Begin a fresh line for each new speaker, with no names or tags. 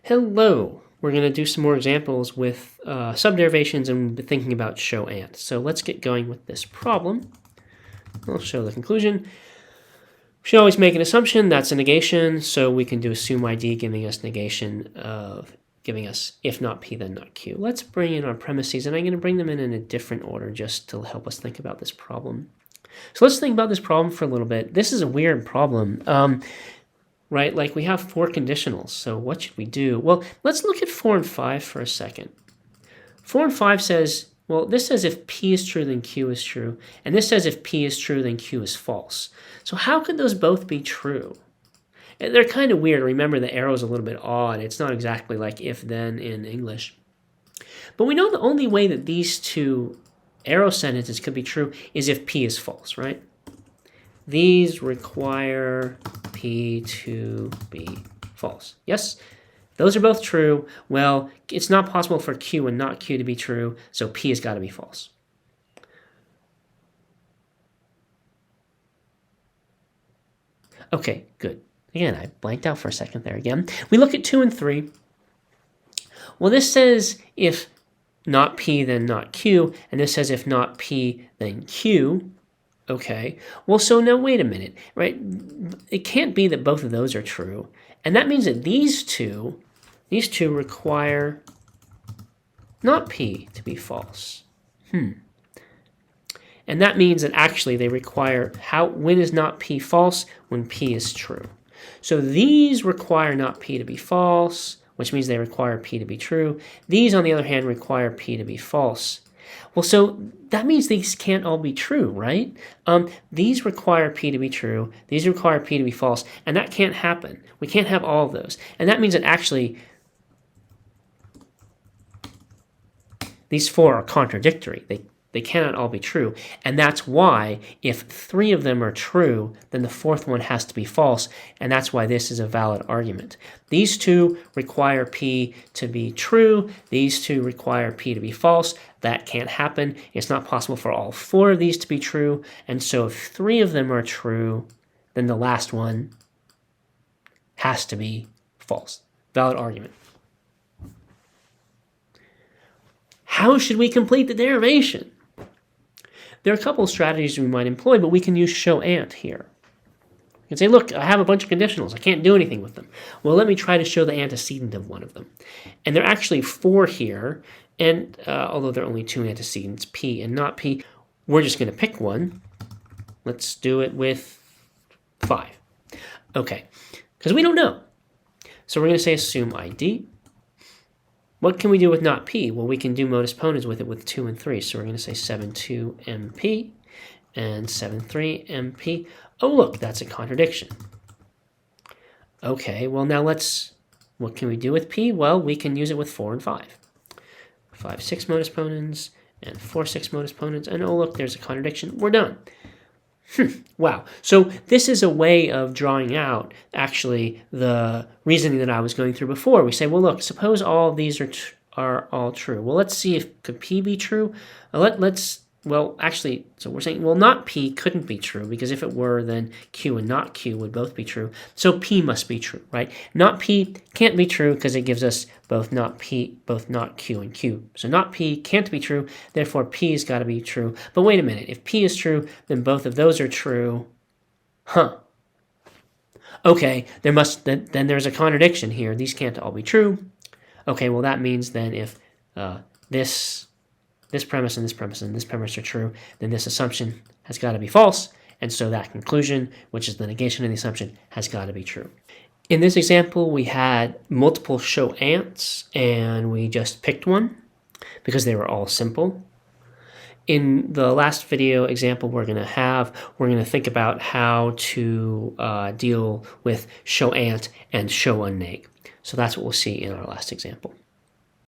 Hello! We're going to do some more examples with subderivations and thinking about show and. So let's get going with this problem. I'll show the conclusion. We should always make an assumption. That's a negation, so we can do assume ID giving us negation of giving us if not P then not Q. Let's bring in our premises, and I'm going to bring them in a different order just to help us think about this problem. So let's think about this problem for a little bit. This is a weird problem. Right? Like we have four conditionals, so what should we do? Well, let's look at 4 and 5 for a second. 4 and 5 says, well, this says if P is true, then Q is true. And this says if P is true, then Q is false. So how could those both be true? They're kind of weird. Remember, the arrow is a little bit odd. It's not exactly like if-then in English. But we know the only way that these two arrow sentences could be true is if P is false, right? These require P to be false. Yes? Those are both true. Well, it's not possible for Q and not Q to be true, so P has got to be false. Okay, good. Again, I blanked out for a second there again. We look at 2 and 3. Well, this says if not P, then not Q, and this says if not P, then Q. Okay, well, so now wait a minute, right? It can't be that both of those are true. And that means that these two require not P to be false. And that means that actually they require, when is not P false? When P is true. So these require not P to be false, which means they require P to be true. These, on the other hand, require P to be false. Well, so that means these can't all be true, right? These require P to be true. These require P to be false. And that can't happen. We can't have all of those. And that means that actually these four are contradictory. They cannot all be true. And that's why if 3 of them are true, then the 4th one has to be false. And that's why this is a valid argument. These two require P to be true. These two require P to be false. That can't happen. It's not possible for all 4 of these to be true. And so if 3 of them are true, then the last one has to be false. Valid argument. How should we complete the derivation? There are a couple of strategies we might employ, but we can use show and here. You can say, look, I have a bunch of conditionals. I can't do anything with them. Well, let me try to show the antecedent of one of them. And there are actually 4 here, and although there are only 2 antecedents, P and not P, we're just going to pick one. Let's do it with 5. Okay, because we don't know. So we're going to say assume ID. What can we do with not P? Well, we can do modus ponens with it with 2 and 3. So we're going to say 7,2 MP and 7,3 MP. Oh, look, that's a contradiction. Okay, well, now what can we do with P? Well, we can use it with 4 and 5. 5, 6 modus ponens and 4, 6 modus ponens. And oh, look, there's a contradiction. We're done. Wow. So this is a way of drawing out, actually, the reasoning that I was going through before. We say, well, look, suppose all of these are all true. Well, let's see if could P be true. Well, actually, so we're saying, well, not P couldn't be true, because if it were, then Q and not Q would both be true. So P must be true, right? Not P can't be true because it gives us both not Q and Q. So not P can't be true, therefore P's got to be true. But wait a minute, if P is true, then both of those are true. Okay, then there's a contradiction here. These can't all be true. Okay, well, that means then if this premise and this premise and this premise are true, then this assumption has got to be false, and so that conclusion, which is the negation of the assumption, has got to be true. In this example, we had multiple show ands, and we just picked one because they were all simple. In the last video example we're going to think about how to deal with show ant and show unneg. So that's what we'll see in our last example.